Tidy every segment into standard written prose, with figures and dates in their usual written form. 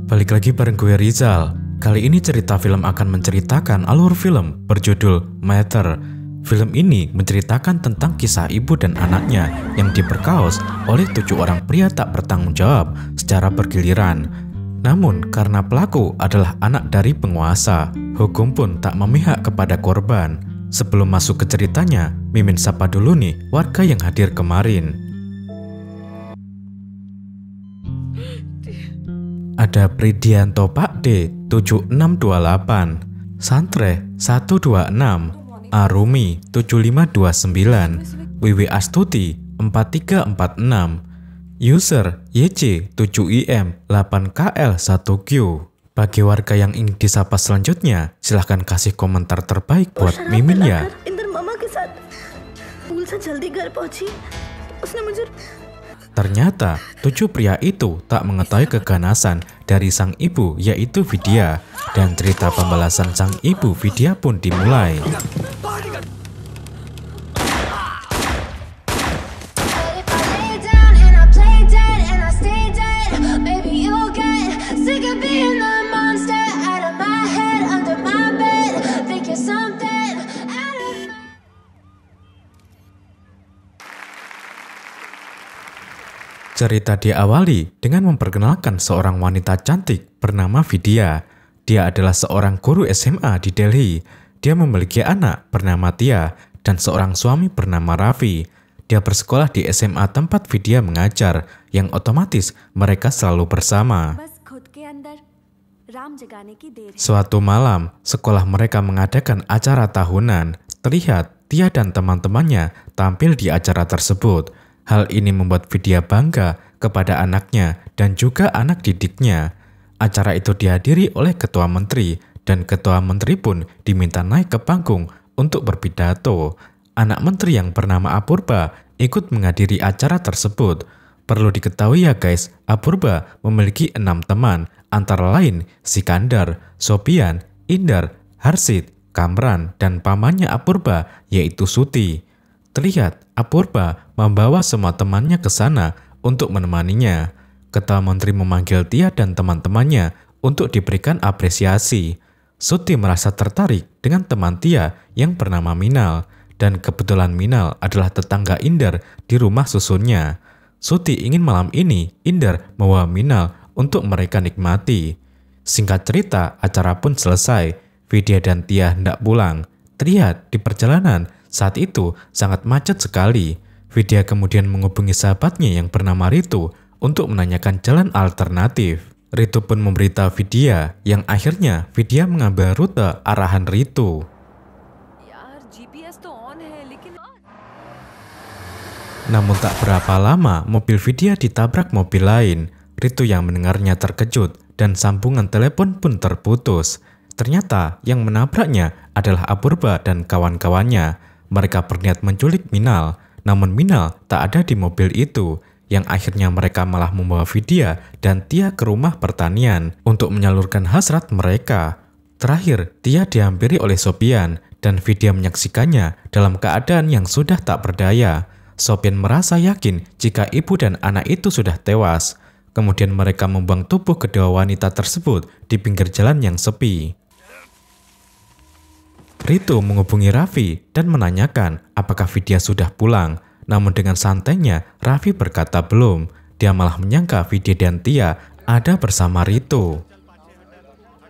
Balik lagi bareng gue Rizal. Kali ini cerita film akan menceritakan alur film berjudul Matter. Film ini menceritakan tentang kisah ibu dan anaknya yang diperkaos oleh 7 orang pria tak bertanggung jawab secara bergiliran. Namun karena pelaku adalah anak dari penguasa, hukum pun tak memihak kepada korban. Sebelum masuk ke ceritanya, Mimin sapa dulu nih warga yang hadir kemarin. Ada Pridianto Pakde 7628, Santre 126, Arumi 7529, Wiwi Astuti 4346, user YC 7IM 8KL1Q. Bagi warga yang ingin disapa selanjutnya, silahkan kasih komentar terbaik buat Mimin ya. Ternyata 7 pria itu tak mengetahui keganasan dari sang ibu yaitu Vidya, dan cerita pembalasan sang ibu Vidya pun dimulai. Cerita diawali dengan memperkenalkan seorang wanita cantik bernama Vidya. Dia adalah seorang guru SMA di Delhi. Dia memiliki anak bernama Tia dan seorang suami bernama Raffi. Dia bersekolah di SMA tempat Vidya mengajar, yang otomatis mereka selalu bersama. Suatu malam, sekolah mereka mengadakan acara tahunan. Terlihat Tia dan teman-temannya tampil di acara tersebut. Hal ini membuat Vidya bangga kepada anaknya dan juga anak didiknya. Acara itu dihadiri oleh ketua menteri, dan ketua menteri pun diminta naik ke panggung untuk berpidato. Anak menteri yang bernama Apurba ikut menghadiri acara tersebut. Perlu diketahui ya guys, Apurba memiliki 6 teman, antara lain Sikandar, Sopian, Indar, Harsid, Kamran, dan pamannya Apurba yaitu Suti. Terlihat Apurba membawa semua temannya ke sana untuk menemaninya. Ketua menteri memanggil Tia dan teman-temannya untuk diberikan apresiasi. Suti merasa tertarik dengan teman Tia yang bernama Minal, dan kebetulan Minal adalah tetangga Indar di rumah susunnya. Suti ingin malam ini Indar membawa Minal untuk mereka nikmati. Singkat cerita, acara pun selesai. Vidya dan Tia hendak pulang. Terlihat di perjalanan saat itu sangat macet sekali. Vidya kemudian menghubungi sahabatnya yang bernama Ritu untuk menanyakan jalan alternatif. Ritu pun memberitahu Vidya, yang akhirnya Vidya mengambil rute arahan Ritu. Namun tak berapa lama mobil Vidya ditabrak mobil lain. Ritu yang mendengarnya terkejut dan sambungan telepon pun terputus. Ternyata yang menabraknya adalah Apurba dan kawan-kawannya. Mereka berniat menculik Minal, namun Minal tak ada di mobil itu, yang akhirnya mereka malah membawa Vidya dan Tia ke rumah pertanian untuk menyalurkan hasrat mereka. Terakhir, Tia dihampiri oleh Sopian, dan Vidya menyaksikannya dalam keadaan yang sudah tak berdaya. Sopian merasa yakin jika ibu dan anak itu sudah tewas. Kemudian mereka membuang tubuh kedua wanita tersebut di pinggir jalan yang sepi. Ritu menghubungi Raffi dan menanyakan apakah Vidya sudah pulang. Namun dengan santainya, Raffi berkata belum. Dia malah menyangka Vidya dan Tia ada bersama Ritu.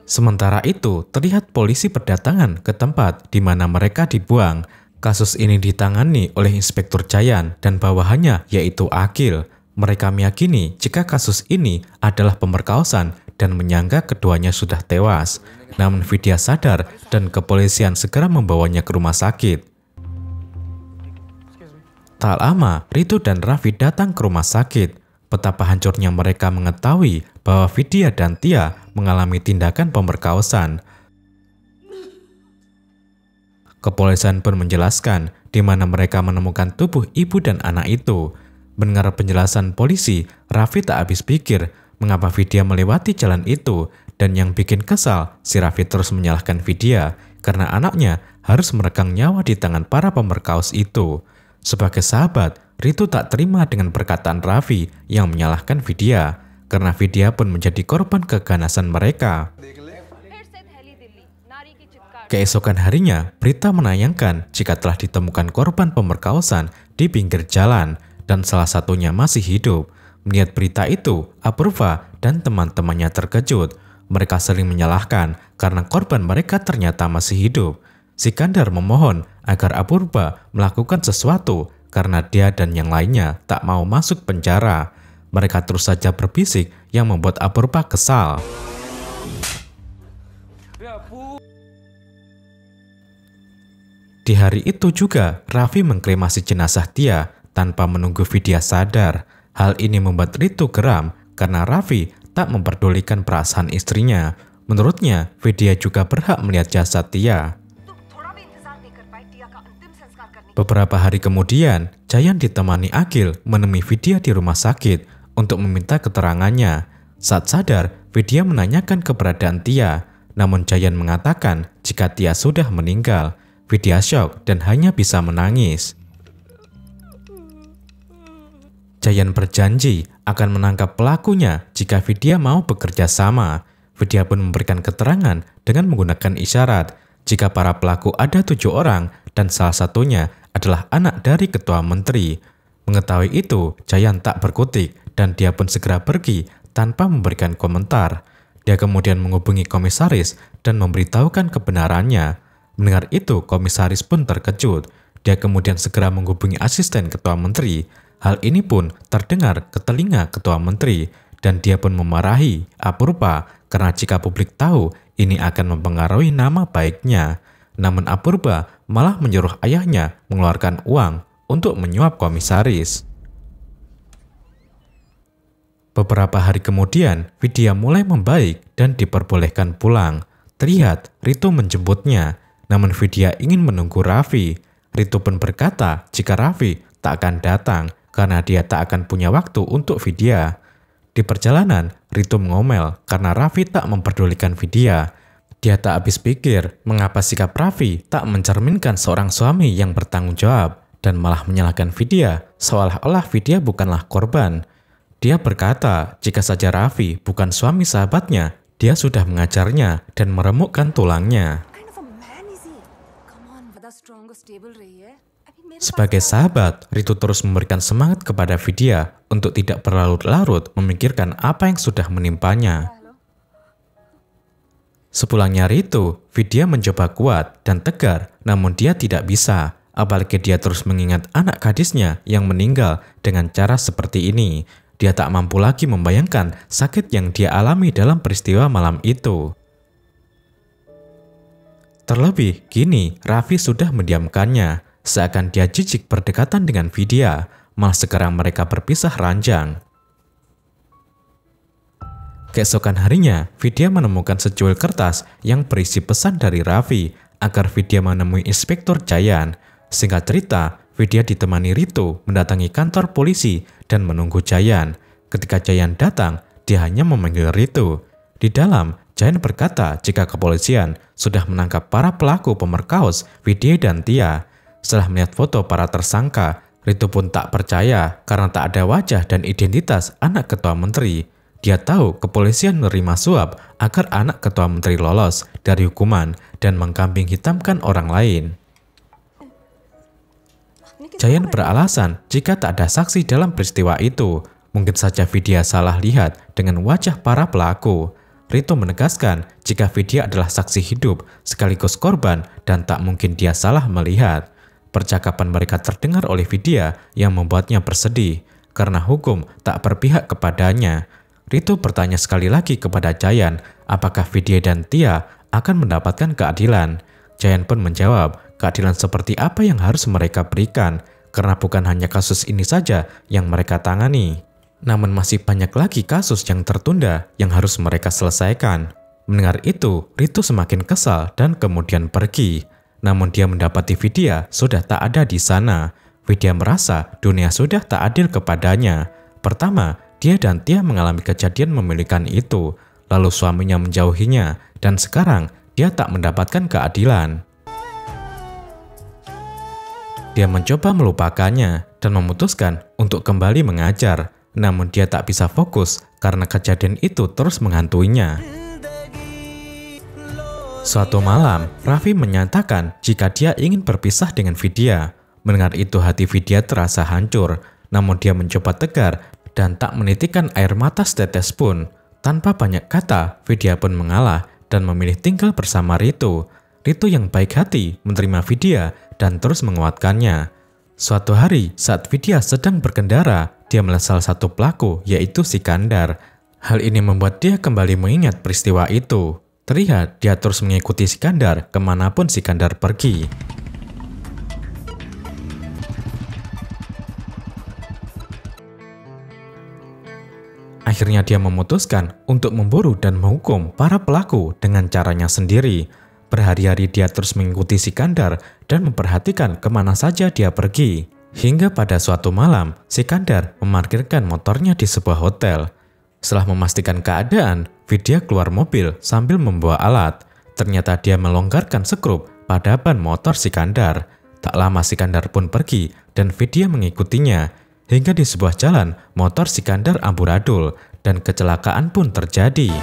Sementara itu, terlihat polisi berdatangan ke tempat di mana mereka dibuang. Kasus ini ditangani oleh Inspektur Jayan dan bawahannya yaitu Akil. Mereka meyakini jika kasus ini adalah pemerkosaan dan menyangka keduanya sudah tewas. Namun Vidya sadar dan kepolisian segera membawanya ke rumah sakit. Tak lama, Ritu dan Raffi datang ke rumah sakit. Betapa hancurnya mereka mengetahui bahwa Vidya dan Tia mengalami tindakan pemerkosaan. Kepolisian pun menjelaskan di mana mereka menemukan tubuh ibu dan anak itu. Mendengar penjelasan polisi, Raffi tak habis pikir mengapa Vidya melewati jalan itu, dan yang bikin kesal, si Raffi terus menyalahkan Vidya karena anaknya harus meregang nyawa di tangan para pemerkaos itu. Sebagai sahabat, Ritu tak terima dengan perkataan Raffi yang menyalahkan Vidya, karena Vidya pun menjadi korban keganasan mereka. Keesokan harinya, berita menayangkan jika telah ditemukan korban pemerkosaan di pinggir jalan dan salah satunya masih hidup. Melihat berita itu, Apurva dan teman-temannya terkejut. Mereka saling menyalahkan karena korban mereka ternyata masih hidup. Sikandar memohon agar Apurva melakukan sesuatu karena dia dan yang lainnya tak mau masuk penjara. Mereka terus saja berbisik yang membuat Apurva kesal. Di hari itu juga, Raffi mengkremasi jenazah Tia tanpa menunggu Vidya sadar. Hal ini membuat Ritu geram karena Raffi tak memperdulikan perasaan istrinya. Menurutnya, Vidya juga berhak melihat jasad Tia. Beberapa hari kemudian, Jayan ditemani Agil menemui Vidya di rumah sakit untuk meminta keterangannya. Saat sadar, Vidya menanyakan keberadaan Tia, namun Jayan mengatakan jika Tia sudah meninggal. Vidya syok dan hanya bisa menangis. Jayan berjanji akan menangkap pelakunya jika Vidya mau bekerja sama. Vidya pun memberikan keterangan dengan menggunakan isyarat jika para pelaku ada 7 orang dan salah satunya adalah anak dari ketua menteri. Mengetahui itu, Jayan tak berkutik dan dia pun segera pergi tanpa memberikan komentar. Dia kemudian menghubungi komisaris dan memberitahukan kebenarannya. Mendengar itu, komisaris pun terkejut. Dia kemudian segera menghubungi asisten ketua menteri. Hal ini pun terdengar ke telinga ketua menteri dan dia pun memarahi Apurva karena jika publik tahu, ini akan mempengaruhi nama baiknya. Namun Apurva malah menyuruh ayahnya mengeluarkan uang untuk menyuap komisaris. Beberapa hari kemudian, Vidya mulai membaik dan diperbolehkan pulang. Terlihat Ritu menjemputnya. Namun Vidya ingin menunggu Raffi. Ritu pun berkata jika Raffi tak akan datang karena dia tak akan punya waktu untuk Vidya. Di perjalanan, Ritu mengomel karena Raffi tak memperdulikan Vidya. Dia tak habis pikir mengapa sikap Raffi tak mencerminkan seorang suami yang bertanggung jawab dan malah menyalahkan Vidya seolah-olah Vidya bukanlah korban. Dia berkata jika saja Raffi bukan suami sahabatnya, dia sudah mengajarnya dan meremukkan tulangnya. Sebagai sahabat, Ritu terus memberikan semangat kepada Vidya untuk tidak berlarut-larut memikirkan apa yang sudah menimpanya. Sepulangnya Ritu, Vidya mencoba kuat dan tegar, namun dia tidak bisa. Apalagi dia terus mengingat anak gadisnya yang meninggal dengan cara seperti ini. Dia tak mampu lagi membayangkan sakit yang dia alami dalam peristiwa malam itu. Terlebih, kini Raffi sudah mendiamkannya. Seakan dia jijik berdekatan dengan Vidya, malah sekarang mereka berpisah ranjang. Keesokan harinya, Vidya menemukan secuil kertas yang berisi pesan dari Raffi agar Vidya menemui Inspektur Jayan. Singkat cerita, Vidya ditemani Ritu mendatangi kantor polisi dan menunggu Jayan. Ketika Jayan datang, dia hanya memanggil Ritu. Di dalam, Jayan berkata jika kepolisian sudah menangkap para pelaku pemerkaos Vidya dan Tia. Setelah melihat foto para tersangka, Ritu pun tak percaya karena tak ada wajah dan identitas anak ketua menteri. Dia tahu kepolisian menerima suap agar anak ketua menteri lolos dari hukuman dan mengkambing hitamkan orang lain. Jayan beralasan jika tak ada saksi dalam peristiwa itu. Mungkin saja Vidya salah lihat dengan wajah para pelaku. Ritu menegaskan jika Vidya adalah saksi hidup sekaligus korban dan tak mungkin dia salah melihat. Percakapan mereka terdengar oleh Vidya yang membuatnya bersedih karena hukum tak berpihak kepadanya. Ritu bertanya sekali lagi kepada Jayan apakah Vidya dan Tia akan mendapatkan keadilan. Jayan pun menjawab keadilan seperti apa yang harus mereka berikan karena bukan hanya kasus ini saja yang mereka tangani. Namun masih banyak lagi kasus yang tertunda yang harus mereka selesaikan. Mendengar itu, Ritu semakin kesal dan kemudian pergi. Namun dia mendapati Vidya sudah tak ada di sana. Vidya merasa dunia sudah tak adil kepadanya. Pertama, dia dan Tia mengalami kejadian memilikan itu. Lalu suaminya menjauhinya dan sekarang dia tak mendapatkan keadilan. Dia mencoba melupakannya dan memutuskan untuk kembali mengajar. Namun dia tak bisa fokus karena kejadian itu terus menghantuinya. Suatu malam, Raffi menyatakan jika dia ingin berpisah dengan Vidya. Mendengar itu hati Vidya terasa hancur, namun dia mencoba tegar dan tak menitikkan air mata setetes pun. Tanpa banyak kata, Vidya pun mengalah dan memilih tinggal bersama Ritu. Ritu yang baik hati menerima Vidya dan terus menguatkannya. Suatu hari saat Vidya sedang berkendara, dia melihat salah satu pelaku yaitu Sikandar. Hal ini membuat dia kembali mengingat peristiwa itu. Terlihat dia terus mengikuti Sikandar kemanapun Sikandar pergi. Akhirnya dia memutuskan untuk memburu dan menghukum para pelaku dengan caranya sendiri. Berhari-hari dia terus mengikuti Sikandar dan memperhatikan kemana saja dia pergi. Hingga pada suatu malam, Sikandar memarkirkan motornya di sebuah hotel. Setelah memastikan keadaan, Vidya keluar mobil sambil membawa alat. Ternyata dia melonggarkan sekrup pada ban motor Sikandar. Tak lama Sikandar pun pergi dan Vidya mengikutinya. Hingga di sebuah jalan, motor Sikandar amburadul dan kecelakaan pun terjadi.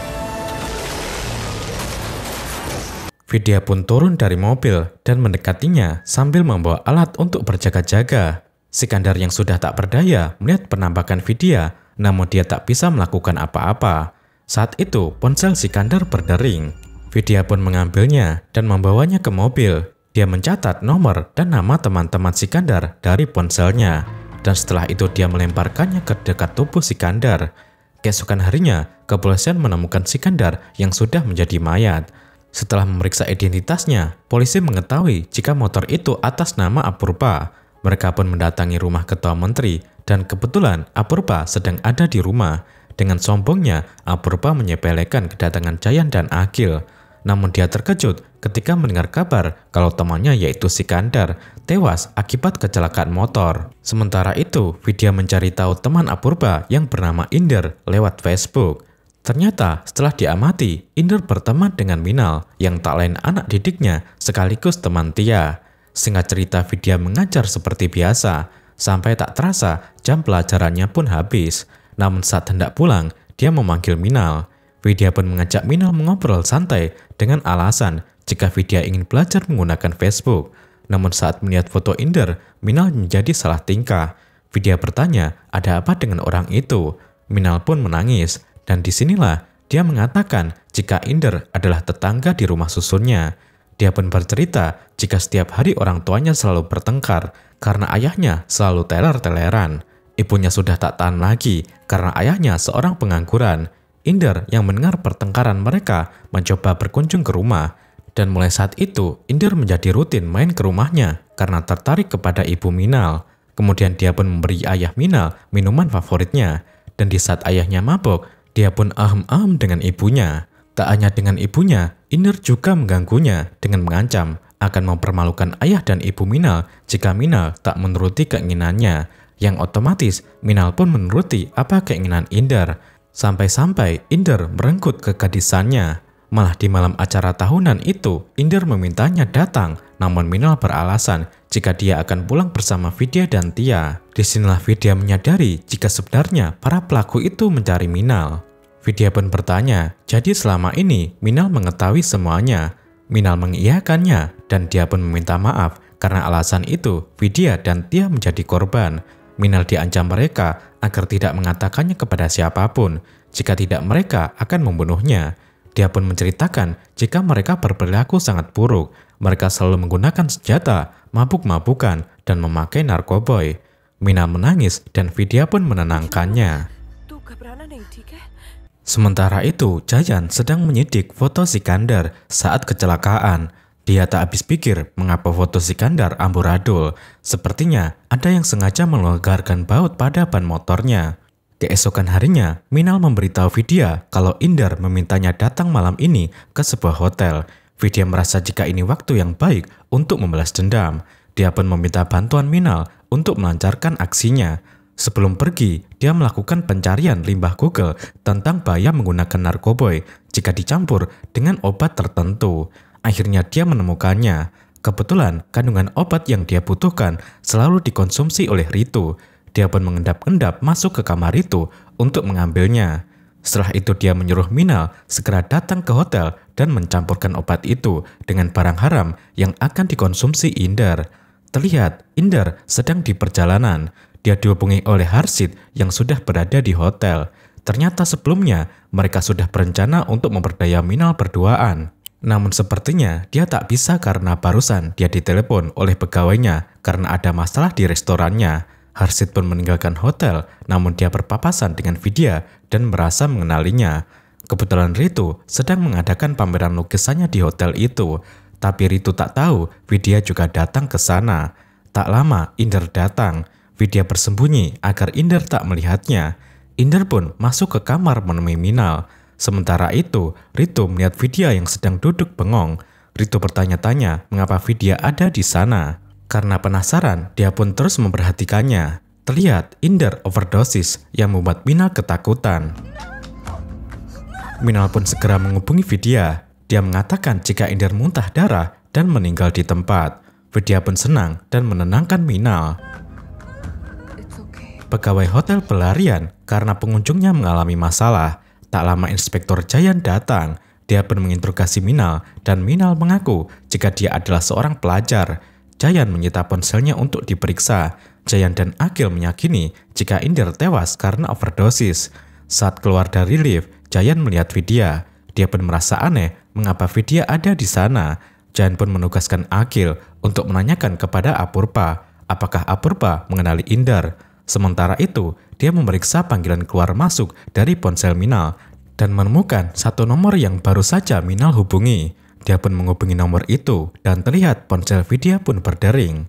Vidya pun turun dari mobil dan mendekatinya sambil membawa alat untuk berjaga-jaga. Sikandar yang sudah tak berdaya melihat penampakan Vidya, namun dia tak bisa melakukan apa-apa. Saat itu ponsel Sikandar berdering. Vidya pun mengambilnya dan membawanya ke mobil. Dia mencatat nomor dan nama teman-teman Sikandar dari ponselnya. Dan setelah itu dia melemparkannya ke dekat tubuh Sikandar. Keesokan harinya, kepolisian menemukan Sikandar yang sudah menjadi mayat. Setelah memeriksa identitasnya, polisi mengetahui jika motor itu atas nama Apurva. Mereka pun mendatangi rumah ketua menteri dan kebetulan Apurva sedang ada di rumah. Dengan sombongnya, Apurva menyepelekan kedatangan Jayan dan Akhil. Namun dia terkejut ketika mendengar kabar kalau temannya yaitu Sikandar tewas akibat kecelakaan motor. Sementara itu, Vidya mencari tahu teman Apurva yang bernama Inder lewat Facebook. Ternyata setelah diamati, Inder berteman dengan Minal yang tak lain anak didiknya sekaligus teman Tia. Singkat cerita, Vidya mengajar seperti biasa, sampai tak terasa jam pelajarannya pun habis. Namun saat hendak pulang, dia memanggil Minal. Vidya pun mengajak Minal mengobrol santai dengan alasan jika Vidya ingin belajar menggunakan Facebook. Namun saat melihat foto Inder, Minal menjadi salah tingkah. Vidya bertanya, ada apa dengan orang itu? Minal pun menangis, dan disinilah dia mengatakan jika Inder adalah tetangga di rumah susunnya. Dia pun bercerita jika setiap hari orang tuanya selalu bertengkar karena ayahnya selalu teler-teleran. Ibunya sudah tak tahan lagi karena ayahnya seorang pengangguran. Inder yang mendengar pertengkaran mereka mencoba berkunjung ke rumah. Dan mulai saat itu, Inder menjadi rutin main ke rumahnya karena tertarik kepada ibu Minal. Kemudian dia pun memberi ayah Minal minuman favoritnya. Dan di saat ayahnya mabuk, dia pun ahem-ahem dengan ibunya. Tak hanya dengan ibunya, Inder juga mengganggunya dengan mengancam akan mempermalukan ayah dan ibu Minal jika Minal tak menuruti keinginannya. Yang otomatis, Minal pun menuruti apa keinginan Inder. Sampai-sampai Inder merenggut kegadisannya. Malah di malam acara tahunan itu, Inder memintanya datang, namun Minal beralasan jika dia akan pulang bersama Vidya dan Tia. Disinilah Vidya menyadari jika sebenarnya para pelaku itu mencari Minal. Vidya pun bertanya, jadi selama ini Minal mengetahui semuanya. Minal mengiyakannya dan dia pun meminta maaf karena alasan itu Vidya dan Tia menjadi korban. Minal diancam mereka agar tidak mengatakannya kepada siapapun, jika tidak mereka akan membunuhnya. Dia pun menceritakan jika mereka berperilaku sangat buruk, mereka selalu menggunakan senjata, mabuk-mabukan, dan memakai narkoboy. Minal menangis dan Vidya pun menenangkannya. Sementara itu, Jayan sedang menyidik foto Sikandar saat kecelakaan. Dia tak habis pikir mengapa foto Sikandar amburadul. Sepertinya ada yang sengaja melonggarkan baut pada ban motornya. Keesokan harinya, Minal memberitahu Vidya kalau Inder memintanya datang malam ini ke sebuah hotel. Vidya merasa jika ini waktu yang baik untuk membalas dendam. Dia pun meminta bantuan Minal untuk melancarkan aksinya. Sebelum pergi, dia melakukan pencarian limbah Google tentang bahaya menggunakan narkoboy jika dicampur dengan obat tertentu. Akhirnya dia menemukannya. Kebetulan kandungan obat yang dia butuhkan selalu dikonsumsi oleh Ritu. Dia pun mengendap-endap masuk ke kamar Ritu untuk mengambilnya. Setelah itu dia menyuruh Minal segera datang ke hotel dan mencampurkan obat itu dengan barang haram yang akan dikonsumsi Inder. Terlihat Inder sedang di perjalanan. Dia dihubungi oleh Harshit yang sudah berada di hotel. Ternyata sebelumnya mereka sudah berencana untuk memperdaya Minal berduaan. Namun sepertinya dia tak bisa karena barusan dia ditelepon oleh pegawainya karena ada masalah di restorannya. Harshit pun meninggalkan hotel, namun dia berpapasan dengan Vidya dan merasa mengenalinya. Kebetulan Ritu sedang mengadakan pameran lukisannya di hotel itu, tapi Ritu tak tahu Vidya juga datang ke sana. Tak lama Inder datang. Vidya bersembunyi agar Inder tak melihatnya. Inder pun masuk ke kamar menemui Minal. Sementara itu, Ritu melihat Vidya yang sedang duduk bengong. Ritu bertanya-tanya mengapa Vidya ada di sana. Karena penasaran, dia pun terus memperhatikannya. Terlihat Inder overdosis yang membuat Minal ketakutan. Minal pun segera menghubungi Vidya. Dia mengatakan jika Inder muntah darah dan meninggal di tempat. Vidya pun senang dan menenangkan Minal. Pegawai hotel pelarian karena pengunjungnya mengalami masalah. Tak lama Inspektur Jayan datang. Dia pun menginterogasi Minal dan Minal mengaku jika dia adalah seorang pelajar. Jayan menyita ponselnya untuk diperiksa. Jayan dan Akil meyakini jika Inder tewas karena overdosis. Saat keluar dari lift, Jayan melihat Vidya. Dia pun merasa aneh mengapa Vidya ada di sana. Jayan pun menugaskan Akil untuk menanyakan kepada Apurva apakah Apurva mengenali Inder. Sementara itu, dia memeriksa panggilan keluar masuk dari ponsel Minal dan menemukan satu nomor yang baru saja Minal hubungi. Dia pun menghubungi nomor itu dan terlihat ponsel Vidya pun berdering.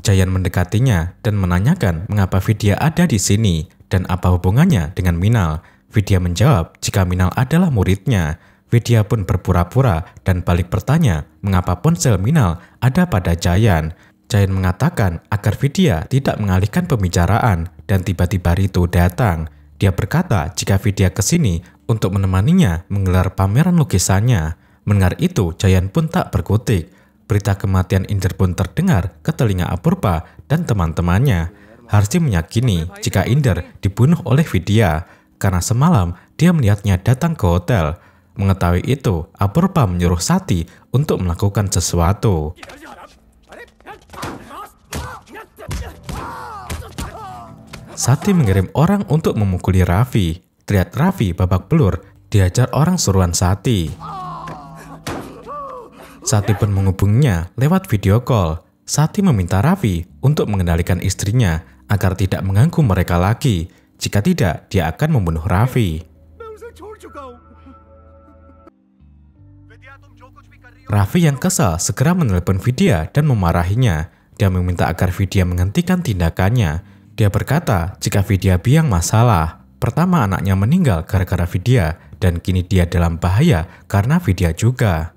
Jayan mendekatinya dan menanyakan mengapa Vidya ada di sini dan apa hubungannya dengan Minal. Vidya menjawab jika Minal adalah muridnya. Vidya pun berpura-pura dan balik bertanya mengapa ponsel Minal ada pada Jayan. Jayan mengatakan agar Vidya tidak mengalihkan pembicaraan dan tiba-tiba Ritu datang. Dia berkata jika Vidya ke sini untuk menemaninya menggelar pameran lukisannya. Mendengar itu, Jayan pun tak berkutik. Berita kematian Inder pun terdengar ke telinga Apurva dan teman-temannya. Harshit meyakini jika Inder dibunuh oleh Vidya karena semalam dia melihatnya datang ke hotel. Mengetahui itu, Apurva menyuruh Sati untuk melakukan sesuatu. Sati mengirim orang untuk memukuli Raffi. Terlihat Raffi babak belur diajar orang suruhan Sati. Sati pun menghubunginya lewat video call. Sati meminta Raffi untuk mengendalikan istrinya agar tidak mengganggu mereka lagi. Jika tidak, dia akan membunuh Raffi. Raffi yang kesal segera menelepon Vidya dan memarahinya. Dia meminta agar Vidya menghentikan tindakannya. Dia berkata jika Vidya biang masalah. Pertama anaknya meninggal gara-gara Vidya dan kini dia dalam bahaya karena Vidya juga.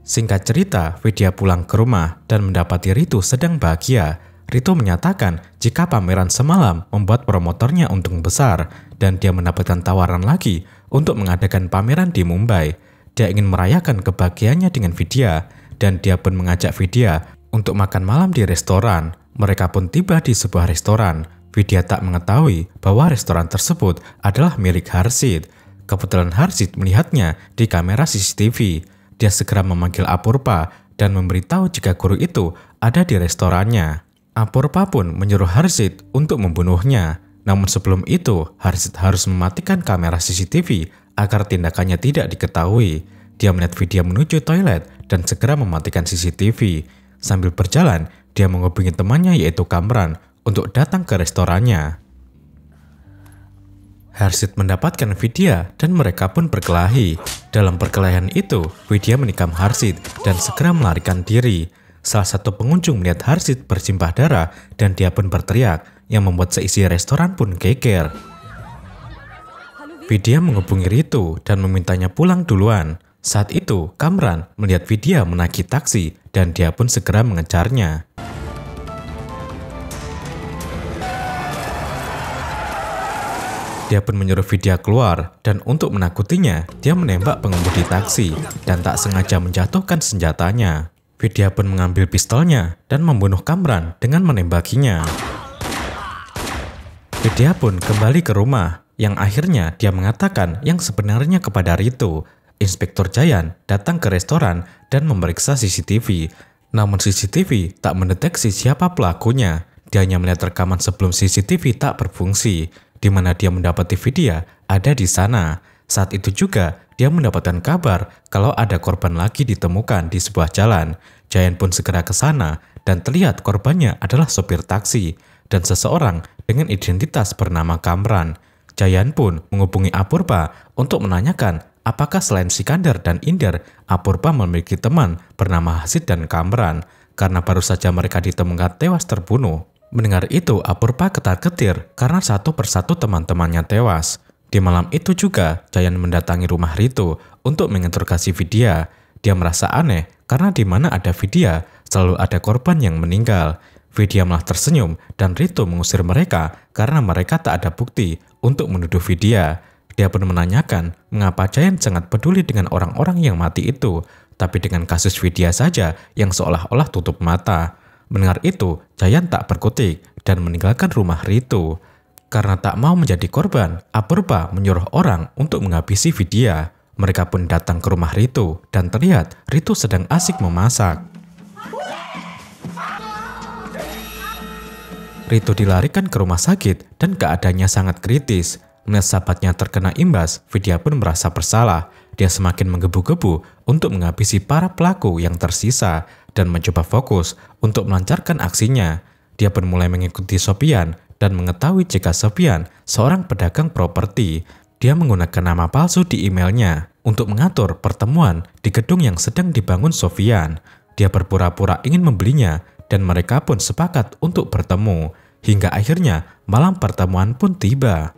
Singkat cerita, Vidya pulang ke rumah dan mendapati Ritu sedang bahagia. Ritu menyatakan jika pameran semalam membuat promotornya untung besar dan dia mendapatkan tawaran lagi untuk mengadakan pameran di Mumbai. Dia ingin merayakan kebahagiaannya dengan Vidya dan dia pun mengajak Vidya untuk makan malam di restoran. Mereka pun tiba di sebuah restoran. Vidya tak mengetahui bahwa restoran tersebut adalah milik Harshit. Kebetulan Harshit melihatnya di kamera CCTV. Dia segera memanggil Apurva dan memberitahu jika guru itu ada di restorannya. Apurva pun menyuruh Harshit untuk membunuhnya. Namun sebelum itu, Harshit harus mematikan kamera CCTV agar tindakannya tidak diketahui. Dia melihat Vidya menuju toilet dan segera mematikan CCTV. Sambil berjalan, dia menghubungi temannya yaitu Kamran untuk datang ke restorannya. Harshit mendapatkan Vidya dan mereka pun berkelahi. Dalam perkelahian itu, Vidya menikam Harshit dan segera melarikan diri. Salah satu pengunjung melihat Harshit bersimbah darah dan dia pun berteriak yang membuat seisi restoran pun geger. Vidya menghubungi Ritu dan memintanya pulang duluan. Saat itu, Kamran melihat Vidya menaiki taksi dan dia pun segera mengejarnya. Dia pun menyuruh Vidya keluar, dan untuk menakutinya, dia menembak pengemudi taksi dan tak sengaja menjatuhkan senjatanya. Vidya pun mengambil pistolnya dan membunuh Kamran dengan menembakinya. Vidya pun kembali ke rumah, yang akhirnya dia mengatakan yang sebenarnya kepada Ritu. Inspektur Jayan datang ke restoran dan memeriksa CCTV. Namun CCTV tak mendeteksi siapa pelakunya. Dia hanya melihat rekaman sebelum CCTV tak berfungsi, di mana dia mendapati Vidya ada di sana. Saat itu juga dia mendapatkan kabar kalau ada korban lagi ditemukan di sebuah jalan. Jayan pun segera ke sana dan terlihat korbannya adalah sopir taksi dan seseorang dengan identitas bernama Kamran. Jayan pun menghubungi Apurba untuk menanyakan apakah selain Sikandar dan Inder, Apurba memiliki teman bernama Hasid dan Kamran, karena baru saja mereka ditemukan tewas terbunuh. Mendengar itu, Apurba ketar-ketir karena satu persatu teman-temannya tewas. Di malam itu juga, Jayan mendatangi rumah Ritu untuk menginterogasi Vidya. Dia merasa aneh karena di mana ada Vidya, selalu ada korban yang meninggal. Vidya malah tersenyum dan Ritu mengusir mereka karena mereka tak ada bukti untuk menuduh Vidya. Dia pun menanyakan mengapa Jayan sangat peduli dengan orang-orang yang mati itu, tapi dengan kasus Vidya saja yang seolah-olah tutup mata. Mendengar itu, Jayan tak berkutik dan meninggalkan rumah Ritu. Karena tak mau menjadi korban, Apurba menyuruh orang untuk menghabisi Vidya. Mereka pun datang ke rumah Ritu dan terlihat Ritu sedang asik memasak. Ritu dilarikan ke rumah sakit dan keadaannya sangat kritis. Melihat sahabatnya terkena imbas, Vidya pun merasa bersalah. Dia semakin menggebu-gebu untuk menghabisi para pelaku yang tersisa dan mencoba fokus untuk melancarkan aksinya. Dia pun mulai mengikuti Sofian dan mengetahui jika Sofian seorang pedagang properti. Dia menggunakan nama palsu di emailnya untuk mengatur pertemuan di gedung yang sedang dibangun Sofian. Dia berpura-pura ingin membelinya dan mereka pun sepakat untuk bertemu. Hingga akhirnya malam pertemuan pun tiba.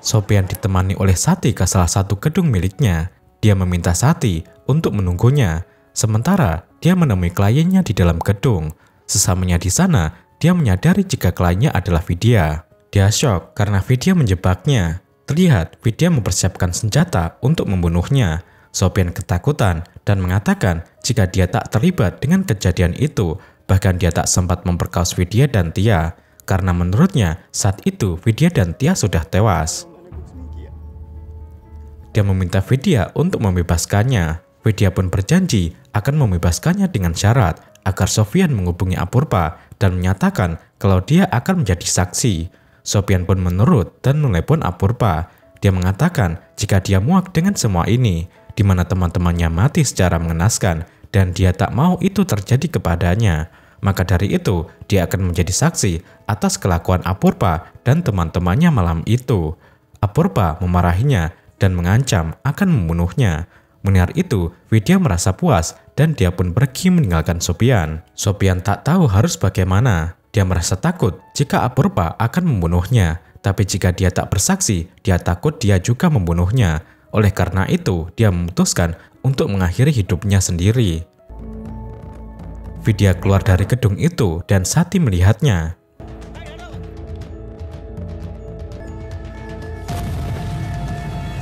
Sofian ditemani oleh Sati ke salah satu gedung miliknya. Dia meminta Sati untuk menunggunya. Sementara dia menemui kliennya di dalam gedung. Sesamanya di sana, dia menyadari jika kliennya adalah Vidya. Dia shock karena Vidya menjebaknya. Terlihat Vidya mempersiapkan senjata untuk membunuhnya. Sofian ketakutan dan mengatakan jika dia tak terlibat dengan kejadian itu. Bahkan dia tak sempat memperkaos Vidya dan Tia. Karena menurutnya saat itu Vidya dan Tia sudah tewas. Dia meminta Vidya untuk membebaskannya. Vidya pun berjanji akan membebaskannya dengan syarat agar Sofian menghubungi Apurba dan menyatakan kalau dia akan menjadi saksi. Sofian pun menurut dan menelepon Apurba. Dia mengatakan jika dia muak dengan semua ini, di mana teman-temannya mati secara mengenaskan dan dia tak mau itu terjadi kepadanya. Maka dari itu, dia akan menjadi saksi atas kelakuan Apurba dan teman-temannya malam itu. Apurba memarahinya dan mengancam akan membunuhnya. Mendengar itu, Vidya merasa puas dan dia pun pergi meninggalkan Sofian. Sofian tak tahu harus bagaimana. Dia merasa takut jika Apurba akan membunuhnya. Tapi jika dia tak bersaksi, dia takut dia juga membunuhnya. Oleh karena itu, dia memutuskan untuk mengakhiri hidupnya sendiri. Vidya keluar dari gedung itu dan Sati melihatnya.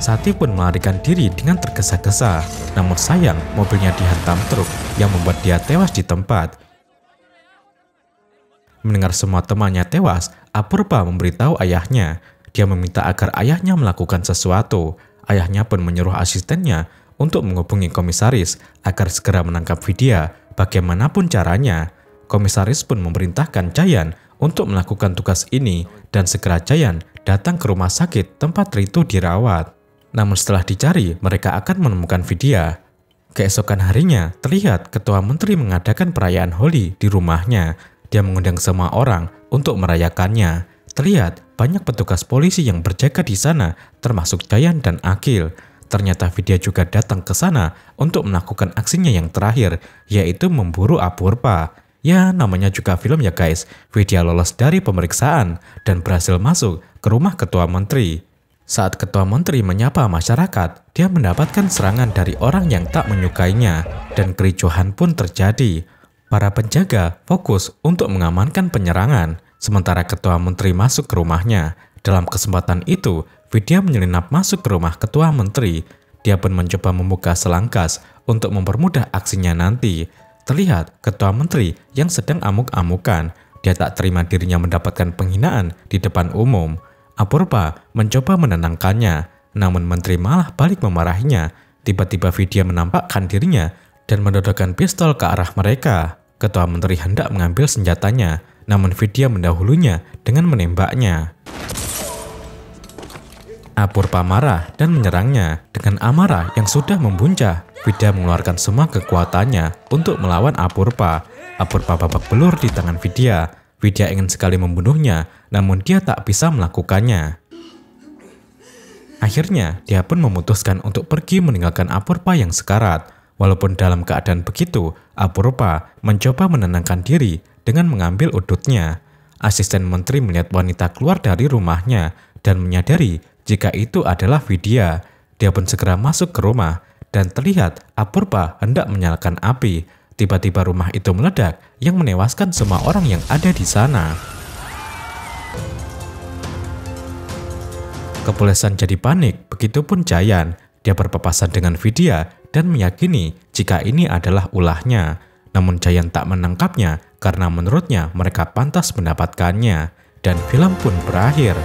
Sati pun melarikan diri dengan tergesa-gesa, namun sayang mobilnya dihantam truk yang membuat dia tewas di tempat. Mendengar semua temannya tewas, Apurba memberitahu ayahnya. Dia meminta agar ayahnya melakukan sesuatu. Ayahnya pun menyuruh asistennya untuk menghubungi komisaris agar segera menangkap Vidya bagaimanapun caranya. Komisaris pun memerintahkan Jayan untuk melakukan tugas ini dan segera Jayan datang ke rumah sakit tempat Ritu dirawat. Namun setelah dicari, mereka akan menemukan Vidya. Keesokan harinya, terlihat Ketua Menteri mengadakan perayaan Holi di rumahnya. Dia mengundang semua orang untuk merayakannya. Terlihat banyak petugas polisi yang berjaga di sana, termasuk Jayan dan Akil. Ternyata Vidya juga datang ke sana untuk melakukan aksinya yang terakhir, yaitu memburu Apurba. Ya, namanya juga film ya guys. Vidya lolos dari pemeriksaan dan berhasil masuk ke rumah Ketua Menteri. Saat Ketua Menteri menyapa masyarakat, dia mendapatkan serangan dari orang yang tak menyukainya dan kericuhan pun terjadi. Para penjaga fokus untuk mengamankan penyerangan, sementara Ketua Menteri masuk ke rumahnya. Dalam kesempatan itu, Vidya menyelinap masuk ke rumah ketua menteri. Dia pun mencoba membuka selangkas untuk mempermudah aksinya nanti. Terlihat ketua menteri yang sedang amuk-amukan. Dia tak terima dirinya mendapatkan penghinaan di depan umum. Apurva mencoba menenangkannya, namun menteri malah balik memarahinya. Tiba-tiba Vidya menampakkan dirinya dan menodongkan pistol ke arah mereka. Ketua menteri hendak mengambil senjatanya, namun Vidya mendahulunya dengan menembaknya. Apurva marah dan menyerangnya. Dengan amarah yang sudah membuncah, Vidya mengeluarkan semua kekuatannya untuk melawan Apurva. Apurva babak belur di tangan Vidya. Vidya ingin sekali membunuhnya, namun dia tak bisa melakukannya. Akhirnya, dia pun memutuskan untuk pergi meninggalkan Apurva yang sekarat. Walaupun dalam keadaan begitu, Apurva mencoba menenangkan diri dengan mengambil udutnya. Asisten menteri melihat wanita keluar dari rumahnya dan menyadari jika itu adalah Vidya. Dia pun segera masuk ke rumah dan terlihat Apurva hendak menyalakan api. Tiba-tiba rumah itu meledak yang menewaskan semua orang yang ada di sana. Kepulesan jadi panik, begitupun Jayan. Dia berpapasan dengan Vidya dan meyakini jika ini adalah ulahnya. Namun Jayan tak menangkapnya karena menurutnya mereka pantas mendapatkannya. Dan film pun berakhir.